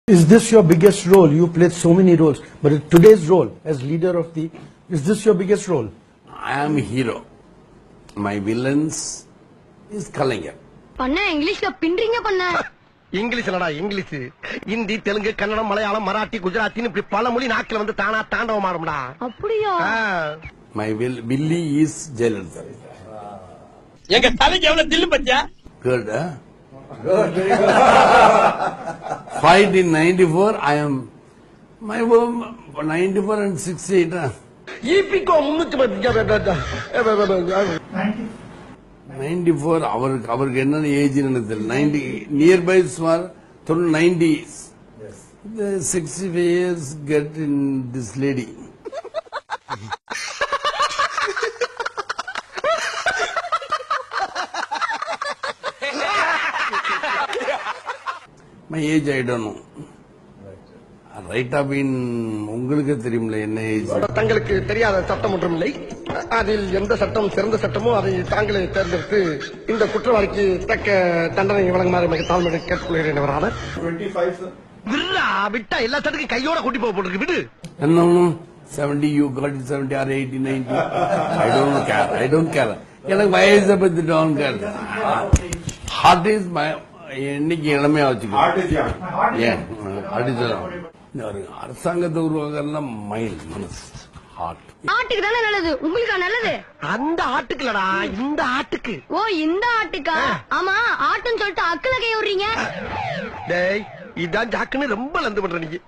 Is this your biggest role? You played so many roles, but today's role as leader of the, is this your biggest role? I am hero. My villains is Kalaignar. பண்ண இங்கிலீஷ்ல பின்றீங்க பண்ண English இல்லடா English Hindi Telugu Kannada Malayalam Marathi குஜராத்தின்னு இப்படி பல மொழி நாக்கில வந்து தானா தாண்டவம் ஆடும்டா அப்படியா My Billy is Jayalalitha. எங்க தலைக்கு எவ்வளவு தில்லு பச்சா Good, huh? Fight in 94, I am, my 94 and 68, huh? ஈபிகோ 310 94, அவருக்கு என்ன ஏஜ் எனக்கு தெரியல 90 நியர்பை சுமார் 90s. The 65 years get in this lady. My age I don't know. Right off in உங்களுக்கு தெரியுமில்ல என்ன ஏஜ். தங்களுக்கு தெரியாத சட்டம் ஒன்றும் இல்லை. அதில் எந்த சட்டம் சிறந்த சட்டமோ அதை தாங்களே தேர்ந்தெடுத்து இந்த குற்றவாளிக்கு தக்க தண்டனை வழங்குமாறு மிக தாழ்மையை கேட்டுக்கொள்கிறேன். அவரான 25 விட்டா எல்லா சட்டத்துக்கும் கையோட கூட்டி போக போட்டுருக்கு விடு. என்ன 70 you got it 70 or 80 90 I don't care. எனக்கு வயசை பத்தி don't care. Heart is my இன்னைக்கு இளமையா வச்சுக்கோ. ஏன் அரசாங்கத்தை உருவாக்கலாம் மைல் மனசு ஹார்ட். ஆட்டுக்கு தானே நல்லது, உங்களுக்கு நல்லது. அந்த ஆட்டுக்கு இல்லடா இந்த ஆட்டுக்கு. ஓ இந்த ஆட்டுக்கா? ஆமா ஆட்டுன்னு சொல்லிட்டு அக்கல கை விடுறீங்க. டேய் இதான் ஜாக்குன்னு ரொம்ப லந்து பண்ற நீங்க.